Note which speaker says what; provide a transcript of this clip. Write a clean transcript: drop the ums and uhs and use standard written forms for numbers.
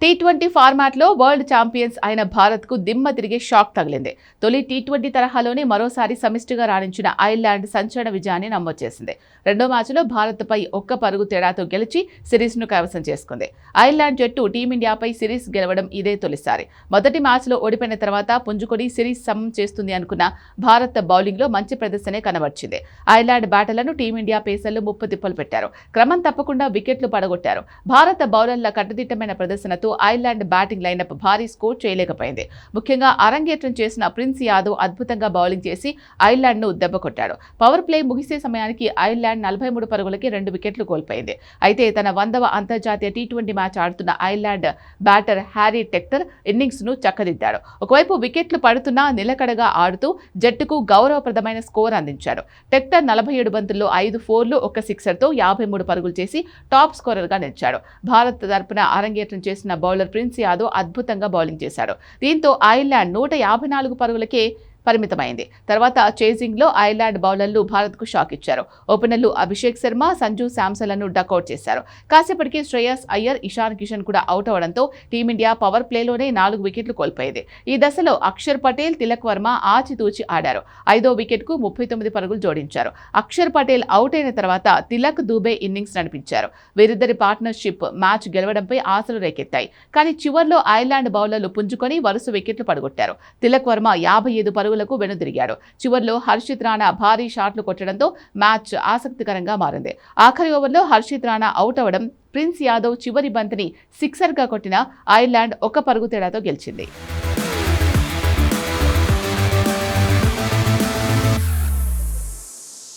Speaker 1: T20 ఫార్మాట్లో world champions అయిన భారత్కు దిమ్మ తిరిగే షాక్ తగిలింది. తొలి టీ20 తరహాలోనే మరోసారి సమిష్టిగా రాణించిన ఐర్లాండ్ సంచలన విజయాన్ని నమోదు చేసింది. రెండో మ్యాచ్లో భారత్పై 1 పరుగు తేడాతో గెలిచి సిరీస్ను కైవసం చేసుకుంది. ఐర్లాండ్ జట్టు టీమిండియాపై సిరీస్ గెలవడం ఇదే తొలిసారి. మొదటి మ్యాచ్లో ఓడిపోయిన తర్వాత పుంజుకొని సిరీస్ సమం చేస్తుంది అనుకున్న భారత్ బౌలింగ్లో మంచి ప్రదర్శనే కనబర్చింది. ఐర్లాండ్ బ్యాటర్లను టీమిండియా పేసర్లు ముప్పు తిప్పలు పెట్టారు. క్రమం తప్పకుండా వికెట్లు పడగొట్టారు. భారత బౌలర్ల కట్టుదిట్టమైన ప్రదర్శనతో ఐర్లాండ్ బ్యాటింగ్ లైనప్ భారీ స్కోర్ చేయలేకపోయింది. ముఖ్యంగా అరంగేట్రం చేసిన ప్రిన్స్ యాదవ్ అద్భుతంగా బౌలింగ్ చేసి ఐర్లాండ్ ను దెబ్బకొట్టాడు. పవర్ ప్లే ముగిసే సమయానికి ఐర్లాండ్ 43 పరుగులకి 2 వికెట్లు కోల్పోయింది. అయితే తన 100వ అంతర్జాతీయ టీ20 మ్యాచ్ ఆడుతున్న Ireland batter Harry Tector innings ను చక్కదిద్దాడు. ఒకవైపు వికెట్లు పడుతున్నా నిలకడగా ఆడుతూ జట్టుకు గౌరవప్రదమైన స్కోర్ అందించాడు. టెక్టర్ 47 బంతుల్లో 5 ఫోర్లు 1 సిక్సర్తో 53 పరుగులు చేసి టాప్ స్కోరర్ గా నిలిచాడు. భారత్ తరపున అరంగేట్రం చేసిన బౌలర్ ప్రిన్స్ యాదవ్ అద్భుతంగా బౌలింగ్ చేశాడు. దీంతో ఐర్లాండ్ 154 పరుగులకే పరిమితమైంది. తర్వాత చేజింగ్ లో ఐర్లాండ్ బౌలర్లు భారత్కు షాక్ ఇచ్చారు. ఓపెనర్లు అభిషేక్ శర్మ, సంజు శాంసన్లను డకౌట్ చేశారు. కాసేపటికి శ్రేయస్ అయ్యర్, ఇషాన్ కిషన్ కూడా అవుట్ అవడంతో టీమిండియా పవర్ ప్లేలోనే 4 వికెట్లు కోల్పోయింది. ఈ దశలో అక్షర్ పటేల్, తిలక్ వర్మ ఆచితూచి ఆడారు. 5వ వికెట్కు 39 పరుగులు జోడించారు. అక్షర్ పటేల్ అవుట్ అయిన తర్వాత తిలక్, దూబే ఇన్నింగ్స్ నడిపించారు. వీరిద్దరి పార్ట్నర్షిప్ మ్యాచ్ గెలవడంపై ఆశలు రేకెత్తాయి. కానీ చివర్లో ఐర్లాండ్ బౌలర్లు పుంజుకొని వరుస వికెట్లు పడగొట్టారు. తిలక్ వర్మ 55 పరుగులకు వెనుదిరిగాడు. చివర్లో హర్షిత్ రాణా భారీ షాట్లు కొట్టడంతో మ్యాచ్ ఆసక్తికరంగా మారింది. ఆఖరి ఓవర్లో హర్షిత్ రాణా అవుట్ అవడం, ప్రిన్స్ యాదవ్ చివరి బంతిని సిక్సర్గా కొట్టిన ఐర్లాండ్ 1 పరుగు తేడాతో గెలిచింది.